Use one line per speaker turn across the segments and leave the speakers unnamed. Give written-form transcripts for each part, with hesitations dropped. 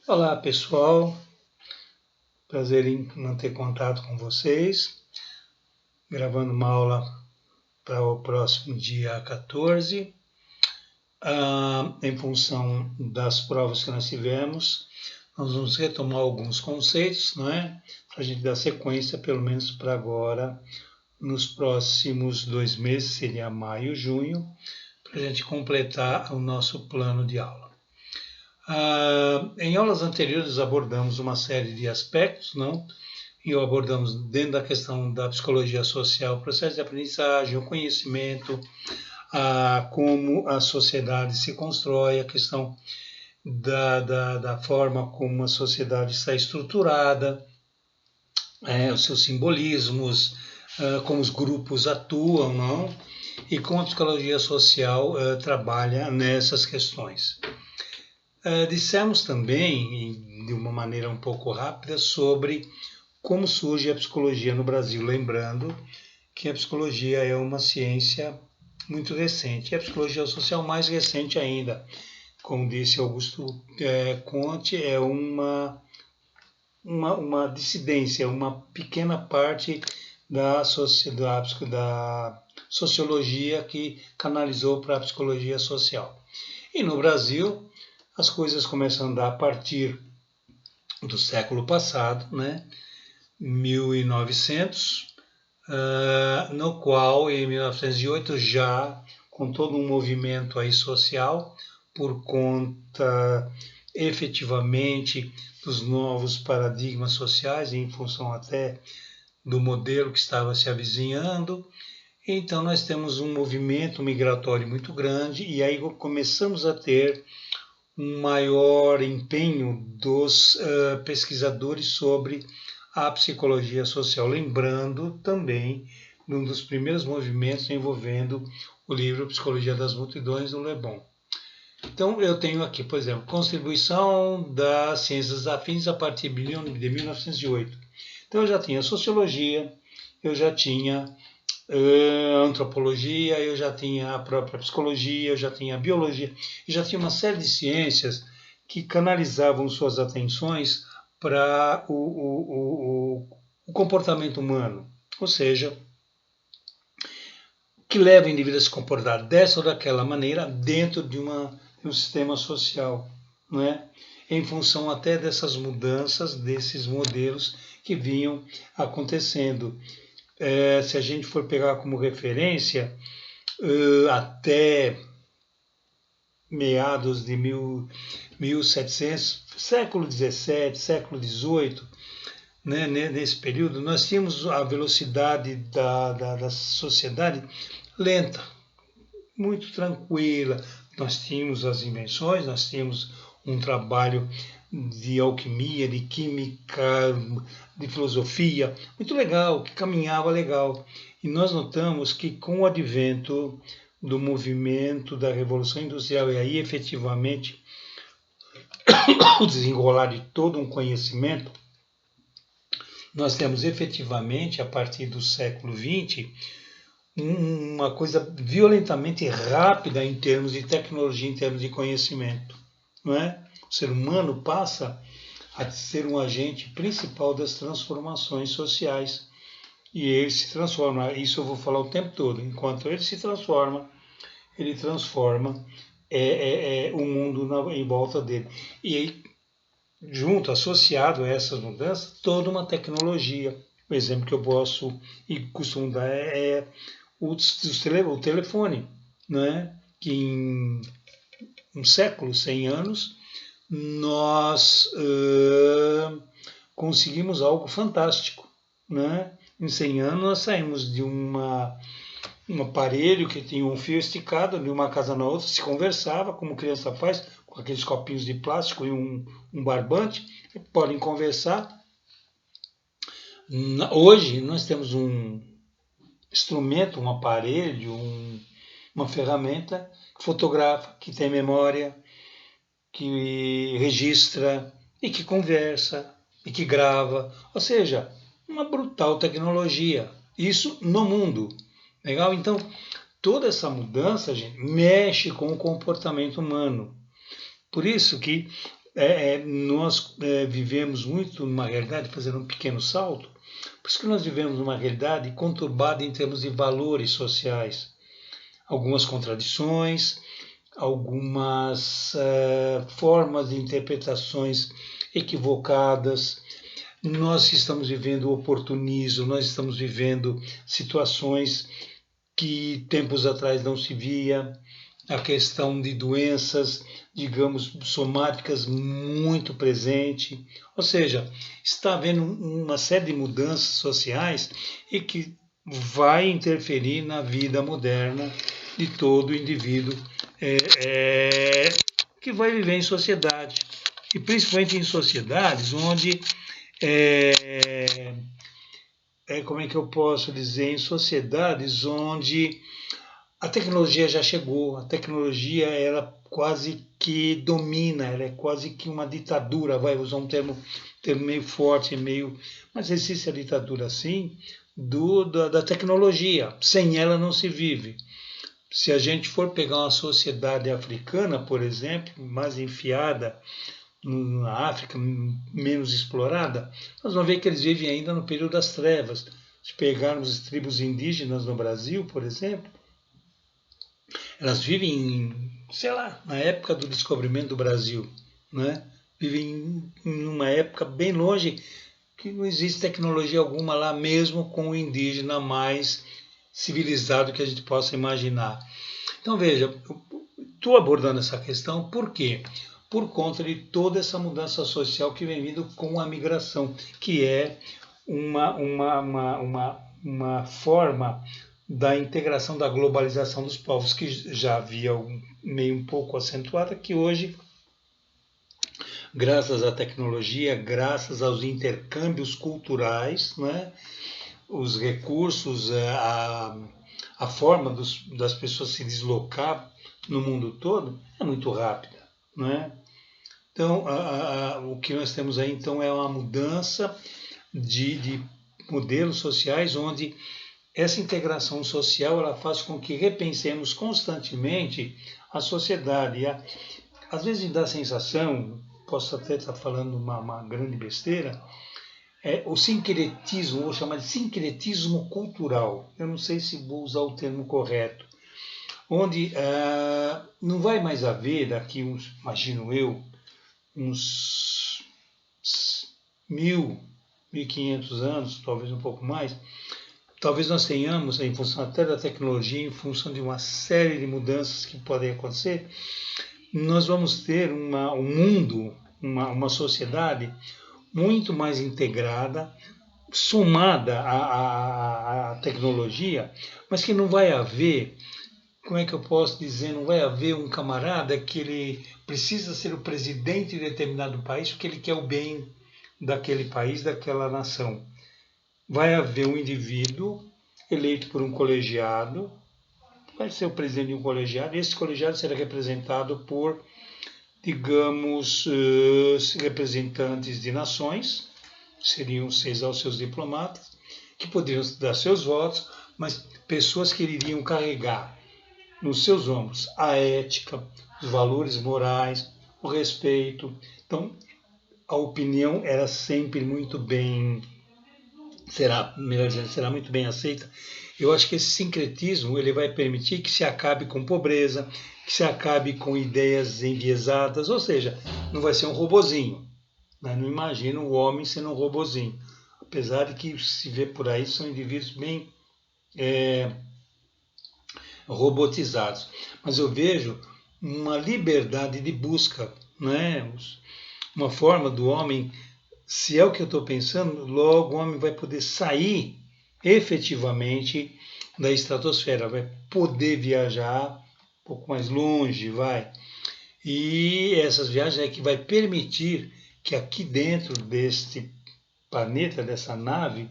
Olá pessoal, prazer em manter contato com vocês, gravando uma aula para o próximo dia 14, em função das provas que nós tivemos. Nós vamos retomar alguns conceitos, não é? Para a gente dar sequência, pelo menos para agora, nos próximos 2 meses, seria maio e junho, para a gente completar o nosso plano de aula. Em aulas anteriores abordamos uma série de aspectos, não? E abordamos dentro da questão da psicologia social, o processo de aprendizagem, o conhecimento, como a sociedade se constrói, a questão da forma como a sociedade está estruturada, os seus simbolismos, como os grupos atuam, não? E como a psicologia social trabalha nessas questões. Dissemos também, de uma maneira um pouco rápida, sobre como surge a psicologia no Brasil, lembrando que a psicologia é uma ciência muito recente, e a psicologia social mais recente ainda. Como disse Augusto Comte, é uma dissidência, uma pequena parte da sociologia que canalizou para a psicologia social. E no Brasil, as coisas começam a andar a partir do século passado, né? 1900, no qual, em 1908, já com todo um movimento aí social, por conta efetivamente dos novos paradigmas sociais, em função até do modelo que estava se avizinhando. Então, nós temos um movimento migratório muito grande, e aí começamos a ter um maior empenho dos pesquisadores sobre a psicologia social, lembrando também de um dos primeiros movimentos envolvendo o livro Psicologia das Multidões, do Le Bon. Então, eu tenho aqui, por exemplo, contribuição das ciências afins a partir de 1908. Então, eu já tinha sociologia, eu já tinha antropologia, eu já tinha a própria psicologia, eu já tinha a biologia, eu já tinha uma série de ciências que canalizavam suas atenções para o comportamento humano, ou seja, que leva o indivíduo a se comportar dessa ou daquela maneira dentro de um sistema social, não é? Em função até dessas mudanças, desses modelos que vinham acontecendo. Se a gente for pegar como referência, até meados de 1700, século XVII, século XVIII, né, nesse período, nós tínhamos a velocidade da sociedade lenta, muito tranquila. Nós tínhamos as invenções, nós tínhamos um trabalho de alquimia, de química, de filosofia, muito legal, que caminhava legal. E nós notamos que com o advento do movimento da Revolução Industrial, e aí efetivamente o desenrolar de todo um conhecimento, nós temos efetivamente, a partir do século XX, uma coisa violentamente rápida em termos de tecnologia, em termos de conhecimento. Não é? O ser humano passa a ser um agente principal das transformações sociais. E ele se transforma, isso eu vou falar o tempo todo, enquanto ele se transforma, ele transforma o mundo em volta dele. E aí, junto, associado a essas mudanças, toda uma tecnologia. O exemplo que eu posso e costumo dar é o telefone, né? Que em um século, 100 anos, nós conseguimos algo fantástico. Né? Em 100 anos, nós saímos de um aparelho que tinha um fio esticado de uma casa na outra, se conversava, como criança faz, com aqueles copinhos de plástico e um barbante, podem conversar. Hoje, nós temos um instrumento, um aparelho, uma ferramenta que fotografa, que tem memória, que registra e que conversa e que grava. Ou seja, uma brutal tecnologia. Isso no mundo. Legal? Então, toda essa mudança, gente, mexe com o comportamento humano. Por isso que nós vivemos muito numa realidade, fazendo um pequeno salto, por isso que nós vivemos numa realidade conturbada em termos de valores sociais. Algumas contradições, algumas formas de interpretações equivocadas. Nós estamos vivendo oportunismo, nós estamos vivendo situações que tempos atrás não se via, a questão de doenças, digamos, somáticas muito presente. Ou seja, está havendo uma série de mudanças sociais e que vai interferir na vida moderna de todo indivíduo que vai viver em sociedade. E principalmente em sociedades onde como é que eu posso dizer, em sociedades onde a tecnologia já chegou, a tecnologia ela quase que domina, ela é quase que uma ditadura, vai usar um termo meio forte, mas existe a ditadura sim da tecnologia, sem ela não se vive. Se a gente for pegar uma sociedade africana, por exemplo, mais enfiada na África, menos explorada, nós vamos ver que eles vivem ainda no período das trevas. Se pegarmos as tribos indígenas no Brasil, por exemplo, elas vivem, sei lá, na época do descobrimento do Brasil, né? Vivem em uma época bem longe, que não existe tecnologia alguma lá, mesmo com o indígena mais civilizado que a gente possa imaginar. Então, veja, estou abordando essa questão por quê? Por conta de toda essa mudança social que vem vindo com a migração, que é uma forma da integração, da globalização dos povos, que já havia meio um pouco acentuada, que hoje, graças à tecnologia, graças aos intercâmbios culturais, né, os recursos, a forma das pessoas se deslocar no mundo todo é muito rápida, né? Então, o que nós temos aí então é uma mudança de modelos sociais onde essa integração social ela faz com que repensemos constantemente a sociedade. Às vezes dá a sensação, posso até estar falando uma grande besteira, o sincretismo, vou chamar de sincretismo cultural. Eu não sei se vou usar o termo correto. Onde não vai mais haver, daqui imagino eu, uns 1.500 anos, talvez um pouco mais, talvez nós tenhamos, em função até da tecnologia, em função de uma série de mudanças que podem acontecer, nós vamos ter um mundo, uma sociedade muito mais integrada, somada à tecnologia, mas que não vai haver, como é que eu posso dizer, não vai haver um camarada que ele precisa ser o presidente de determinado país porque ele quer o bem daquele país, daquela nação. Vai haver um indivíduo eleito por um colegiado, vai ser o presidente de um colegiado, e esse colegiado será representado por, digamos, representantes de nações, seriam os seus diplomatas, que poderiam dar seus votos, mas pessoas que iriam carregar nos seus ombros a ética, os valores morais, o respeito. Então, a opinião era sempre muito bem, melhor dizendo, será muito bem aceita. Eu acho que esse sincretismo ele vai permitir que se acabe com pobreza, que se acabe com ideias enviesadas, ou seja, não vai ser um robozinho. Né? Não imagino o homem sendo um robozinho. Apesar de que se vê por aí, são indivíduos bem robotizados. Mas eu vejo uma liberdade de busca, né? Uma forma do homem, se é o que eu estou pensando, logo o homem vai poder sair efetivamente da estratosfera, vai poder viajar um pouco mais longe, vai. E essas viagens é que vai permitir que aqui dentro deste planeta, dessa nave,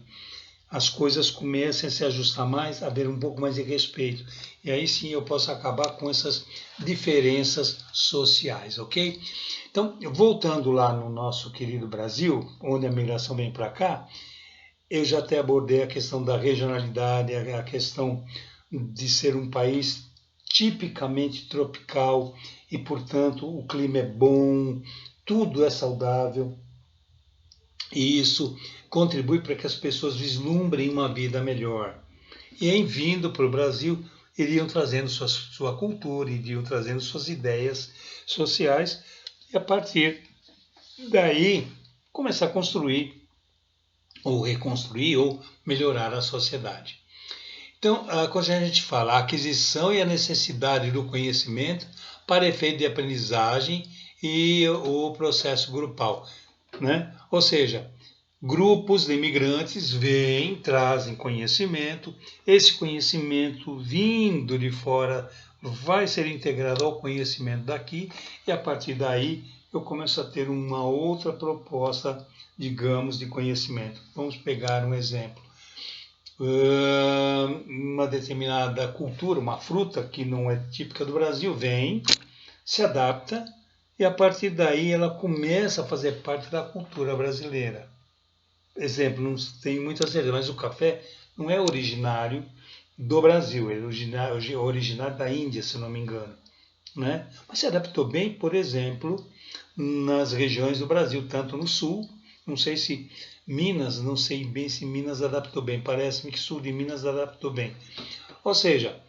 as coisas comecem a se ajustar mais, a haver um pouco mais de respeito. E aí sim eu posso acabar com essas diferenças sociais, ok? Então, voltando lá no nosso querido Brasil, onde a migração vem para cá, eu já até abordei a questão da regionalidade, a questão de ser um país tipicamente tropical e, portanto, o clima é bom, tudo é saudável, e isso contribui para que as pessoas vislumbrem uma vida melhor. E em vindo para o Brasil, iriam trazendo sua cultura, iriam trazendo suas ideias sociais, e a partir daí começar a construir, ou reconstruir, ou melhorar a sociedade. Então, quando a gente fala a aquisição e a necessidade do conhecimento para efeito de aprendizagem e o processo grupal, né? Ou seja, grupos de imigrantes vêm, trazem conhecimento, esse conhecimento vindo de fora vai ser integrado ao conhecimento daqui, e a partir daí eu começo a ter uma outra proposta, digamos, de conhecimento. Vamos pegar um exemplo. Uma determinada cultura, uma fruta que não é típica do Brasil, vem, se adapta, e a partir daí ela começa a fazer parte da cultura brasileira. Exemplo, não tenho muita certeza, mas o café não é originário do Brasil, é originário da Índia, se não me engano, né? Mas se adaptou bem, por exemplo, nas regiões do Brasil, tanto no sul, não sei se Minas, não sei bem se Minas adaptou bem, parece-me que sul de Minas adaptou bem. Ou seja,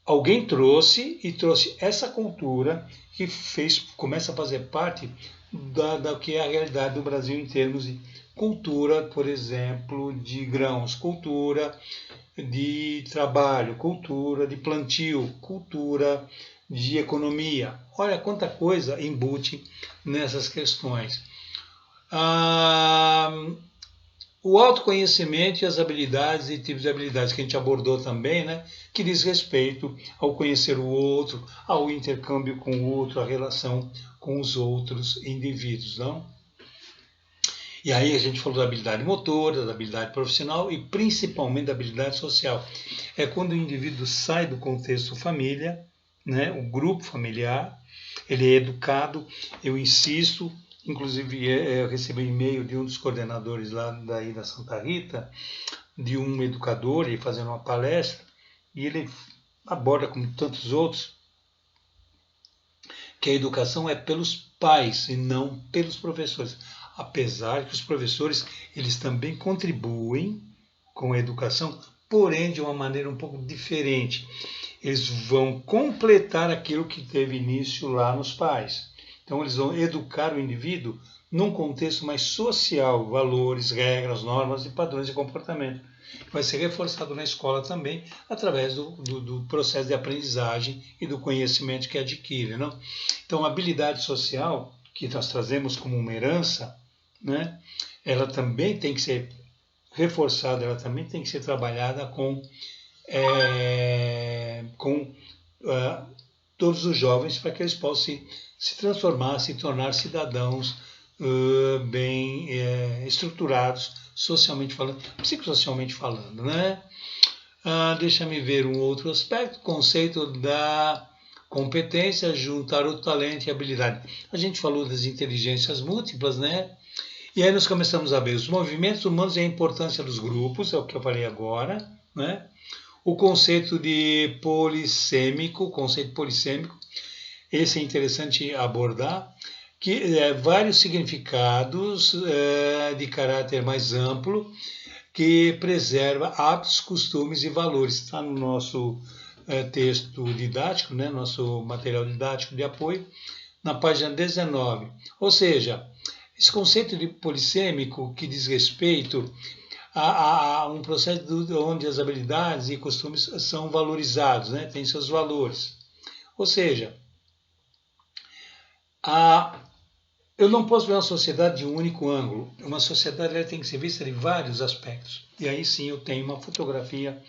alguém trouxe essa cultura que começa a fazer parte da que é a realidade do Brasil em termos de cultura, por exemplo, de grãos, cultura de trabalho, cultura de plantio, cultura de economia. Olha quanta coisa embute nessas questões. O autoconhecimento e as habilidades e tipos de habilidades que a gente abordou também, né, que diz respeito ao conhecer o outro, ao intercâmbio com o outro, à relação com os outros indivíduos, não? E aí a gente falou da habilidade motora, da habilidade profissional e principalmente da habilidade social. É quando o indivíduo sai do contexto família, né, o grupo familiar, ele é educado, eu insisto, inclusive eu recebi um e-mail de um dos coordenadores lá daí da Santa Rita, de um educador, ele fazendo uma palestra, e ele aborda, como tantos outros, que a educação é pelos pais e não pelos professores. Apesar que os professores, eles também contribuem com a educação, porém de uma maneira um pouco diferente. Eles vão completar aquilo que teve início lá nos pais. Então eles vão educar o indivíduo num contexto mais social, valores, regras, normas e padrões de comportamento. Vai ser reforçado na escola também através do processo de aprendizagem e do conhecimento que adquire, não? Então a habilidade social que nós trazemos como uma herança, né, ela também tem que ser reforçada, ela também tem que ser trabalhada com todos os jovens para que eles possam se transformar, se tornar cidadãos bem estruturados, socialmente falando, psicossocialmente falando, né? Deixa-me ver um outro aspecto, conceito da competência, juntar o talento e a habilidade. A gente falou das inteligências múltiplas, né? E aí nós começamos a ver os movimentos humanos e a importância dos grupos, é o que eu falei agora, né? O conceito polissêmico, esse é interessante abordar, que vários significados de caráter mais amplo, que preserva hábitos, costumes e valores. Está no nosso texto didático, né? Nosso material didático de apoio, na página 19. Ou seja, esse conceito de polissêmico que diz respeito a um processo onde as habilidades e costumes são valorizados, né? Tem seus valores. Ou seja, eu não posso ver uma sociedade de um único ângulo. Uma sociedade ela tem que ser vista de vários aspectos. E aí sim eu tenho uma fotografia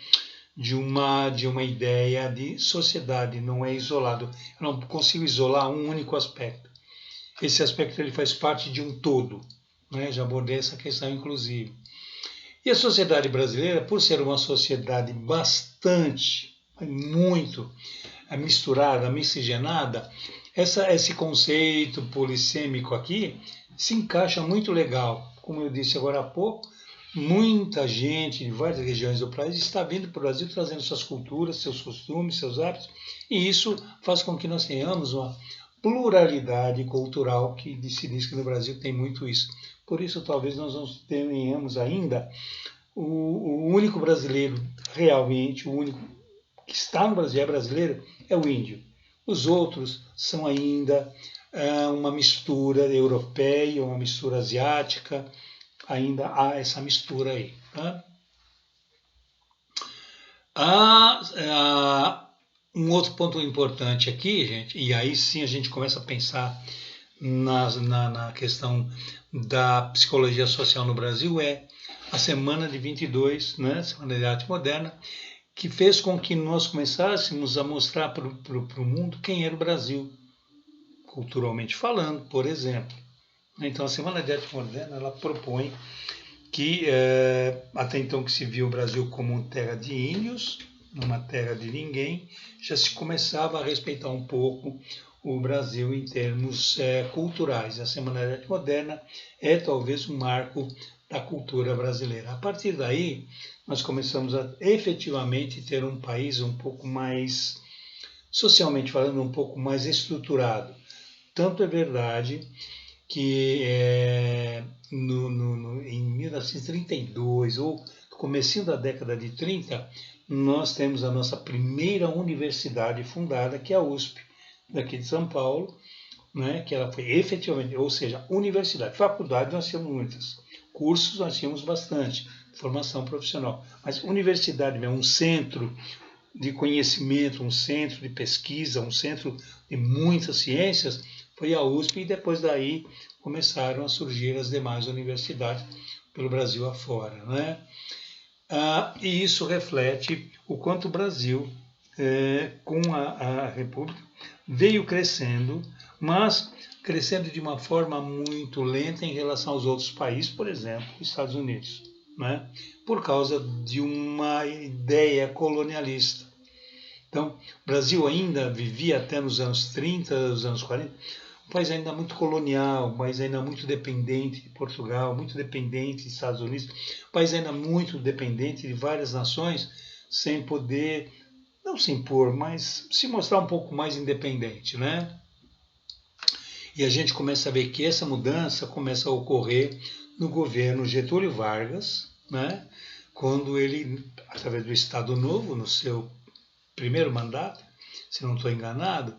de uma ideia de sociedade, não é isolado. Eu não consigo isolar um único aspecto. Esse aspecto ele faz parte de um todo, né? Já abordei essa questão inclusive. E a sociedade brasileira, por ser uma sociedade muito misturada, miscigenada, esse conceito polissêmico aqui se encaixa muito legal. Como eu disse agora há pouco, muita gente de várias regiões do país está vindo para o Brasil trazendo suas culturas, seus costumes, seus hábitos, e isso faz com que nós tenhamos uma pluralidade cultural, que se diz que no Brasil tem muito isso. Por isso, talvez nós não tenhamos ainda o único brasileiro, realmente, o único que está no Brasil, é brasileiro, é o índio. Os outros são ainda uma mistura europeia, uma mistura asiática, ainda há essa mistura aí. Tá? Um outro ponto importante aqui, gente, e aí sim a gente começa a pensar na questão da psicologia social no Brasil, é a Semana de 22, né, Semana de Arte Moderna, que fez com que nós começássemos a mostrar para o mundo quem era o Brasil, culturalmente falando, por exemplo. Então, a Semana de Arte Moderna, ela propõe que, até então que se viu o Brasil como uma terra de índios, uma terra de ninguém, já se começava a respeitar um pouco o Brasil em termos culturais. A Semana de Arte Moderna é talvez um marco da cultura brasileira. A partir daí, nós começamos a efetivamente ter um país um pouco mais, socialmente falando, um pouco mais estruturado. Tanto é verdade que em 1932, ou no comecinho da década de 30, nós temos a nossa primeira universidade fundada, que é a USP, daqui de São Paulo, né, que ela foi efetivamente, ou seja, universidade. Faculdade nós tínhamos muitas, cursos nós tínhamos bastante, formação profissional, mas universidade é um centro de conhecimento, um centro de pesquisa, um centro de muitas ciências, foi a USP, e depois daí começaram a surgir as demais universidades pelo Brasil afora. Né? E isso reflete o quanto o Brasil, com a República, veio crescendo, mas crescendo de uma forma muito lenta em relação aos outros países, por exemplo, os Estados Unidos, né? Por causa de uma ideia colonialista. Então, o Brasil ainda vivia até nos anos 30, nos anos 40, um país ainda muito colonial, um país ainda muito dependente de Portugal, muito dependente dos Estados Unidos, um país ainda muito dependente de várias nações, sem poder, não se impor, mas se mostrar um pouco mais independente, né? E a gente começa a ver que essa mudança começa a ocorrer no governo Getúlio Vargas, né? Quando ele, através do Estado Novo, no seu primeiro mandato, se não estou enganado,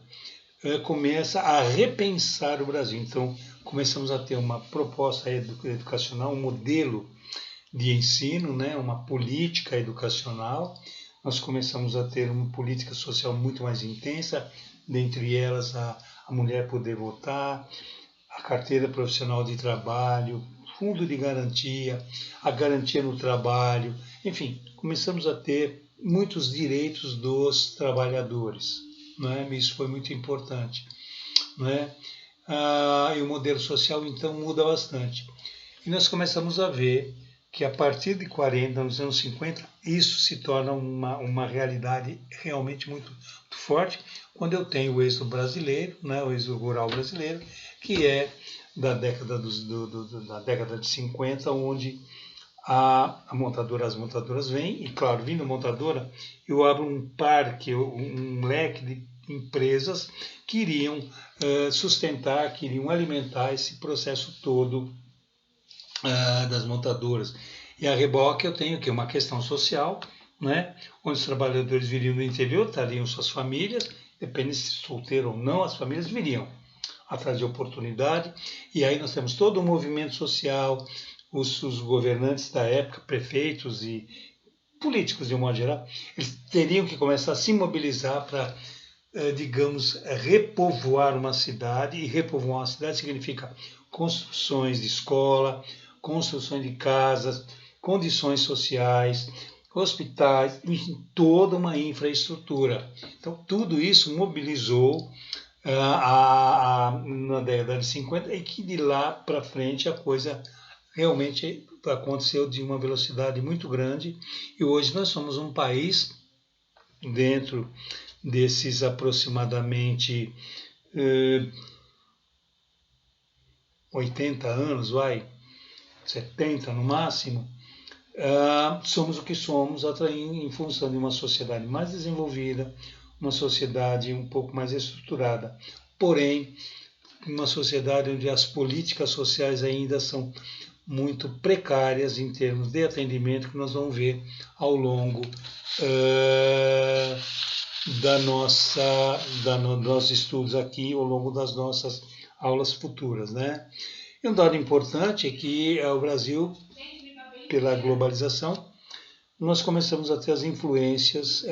começa a repensar o Brasil. Então, começamos a ter uma proposta educacional, um modelo de ensino, né, uma política educacional. Nós começamos a ter uma política social muito mais intensa, dentre elas a mulher poder votar, a carteira profissional de trabalho, fundo de garantia, a garantia no trabalho, enfim, começamos a ter muitos direitos dos trabalhadores. Né? Isso foi muito importante. Né? E o modelo social, então, muda bastante. E nós começamos a ver que a partir de 40, nos anos 50, isso se torna uma realidade realmente muito, muito forte, quando eu tenho o êxodo brasileiro, né, o êxodo rural brasileiro, que é da década, da década de 50, onde as montadoras vêm, e claro, vindo a montadora, eu abro um parque, um leque de empresas que iriam sustentar, que iriam alimentar esse processo todo das montadoras. E a reboque eu tenho que uma questão social, né, onde os trabalhadores viriam do interior, teriam suas famílias, depende se solteiro ou não, as famílias viriam atrás de oportunidade, e aí nós temos todo um movimento social, os governantes da época, prefeitos e políticos de um modo geral, eles teriam que começar a se mobilizar para, digamos, repovoar uma cidade, e repovoar uma cidade significa construções de escola, construções de casas, condições sociais, hospitais, enfim, toda uma infraestrutura. Então, tudo isso mobilizou na década de 50, e que de lá para frente a coisa realmente aconteceu de uma velocidade muito grande, e hoje nós somos um país, dentro desses aproximadamente 80 anos, 70 no máximo, somos o que somos em função de uma sociedade mais desenvolvida, uma sociedade um pouco mais estruturada. porém, uma sociedade onde as políticas sociais ainda são muito precárias em termos de atendimento, que nós vamos ver ao longo dos nossos estudos aqui, ao longo das nossas aulas futuras, né? E um dado importante é que o Brasil, pela globalização, nós começamos a ter as influências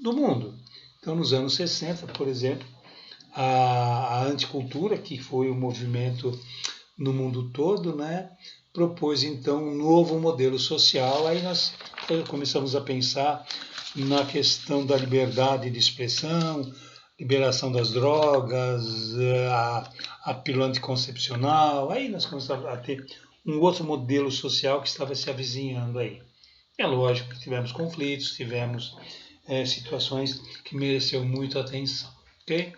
do mundo. Então, nos anos 60, por exemplo, a anticultura, que foi um movimento no mundo todo, né, propôs então um novo modelo social. Aí nós começamos a pensar na questão da liberdade de expressão, liberação das drogas, a pílula anticoncepcional. Aí nós começamos a ter um outro modelo social que estava se avizinhando aí. É lógico que tivemos conflitos, tivemos situações que mereceram muito atenção, ok?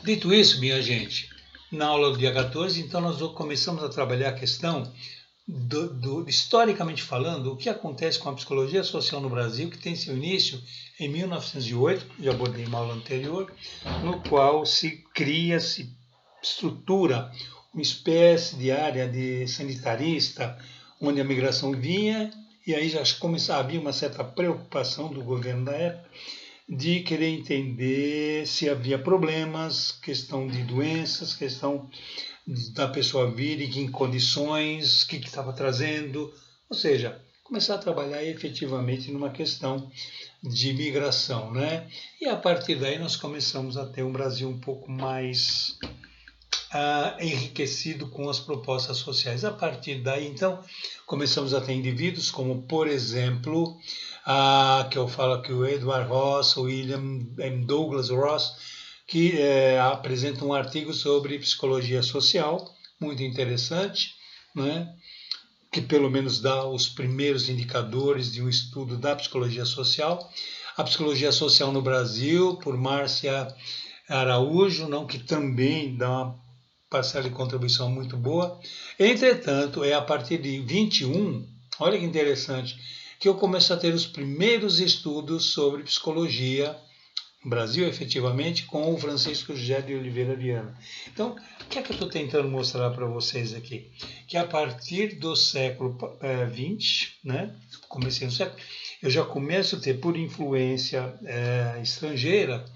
Dito isso, minha gente, na aula do dia 14, então nós começamos a trabalhar a questão historicamente falando, o que acontece com a psicologia social no Brasil, que tem seu início em 1908, já abordei em uma aula anterior, no qual se cria, se estrutura uma espécie de área de sanitarista, onde a migração vinha, e aí já começava a haver uma certa preocupação do governo da época de querer entender se havia problemas, questão de doenças, questão da pessoa vir e em condições, o que estava trazendo, ou seja, começar a trabalhar efetivamente numa questão de migração, né? E a partir daí nós começamos a ter um Brasil um pouco mais enriquecido com as propostas sociais. A partir daí, então, começamos a ter indivíduos como, por exemplo, que eu falo aqui, o Edward Ross, o William M. Douglas Ross, que apresenta um artigo sobre psicologia social, muito interessante, né? Que pelo menos dá os primeiros indicadores de um estudo da psicologia social. A psicologia social no Brasil, por Márcia Araújo, não, que também dá uma parcela de contribuição muito boa. Entretanto, é a partir de 21, olha que interessante, que eu começo a ter os primeiros estudos sobre psicologia no Brasil, efetivamente, com o Francisco José de Oliveira Viana. Então, o que é que eu estou tentando mostrar para vocês aqui? Que a partir do século XX, né, comecei no século, eu já começo a ter, por influência estrangeira,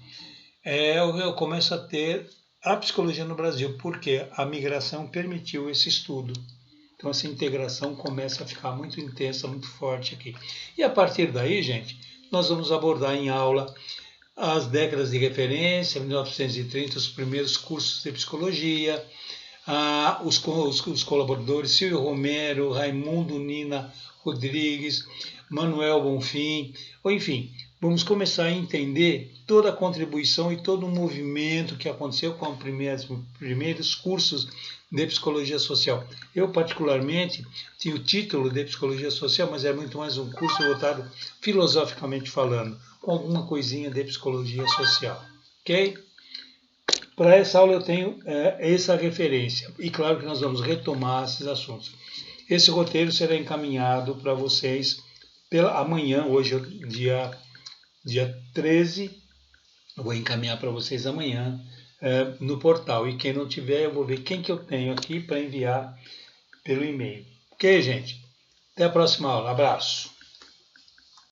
eu começo a ter a psicologia no Brasil, porque a migração permitiu esse estudo. Então, essa integração começa a ficar muito intensa, muito forte aqui. E a partir daí, gente, nós vamos abordar em aula as décadas de referência, 1930, os primeiros cursos de psicologia, os colaboradores Silvio Romero, Raimundo Nina Rodrigues, Manuel Bonfim, ou enfim, vamos começar a entender toda a contribuição e todo o movimento que aconteceu com os primeiros cursos de psicologia social. Eu, particularmente, tinha o título de psicologia social, mas é muito mais um curso voltado filosoficamente falando, com alguma coisinha de psicologia social. Ok? Para essa aula eu tenho essa referência. E claro que nós vamos retomar esses assuntos. Esse roteiro será encaminhado para vocês amanhã, hoje é dia 13, eu vou encaminhar para vocês amanhã no portal. E quem não tiver, eu vou ver quem que eu tenho aqui para enviar pelo e-mail. Ok, gente? Até a próxima aula. Abraço.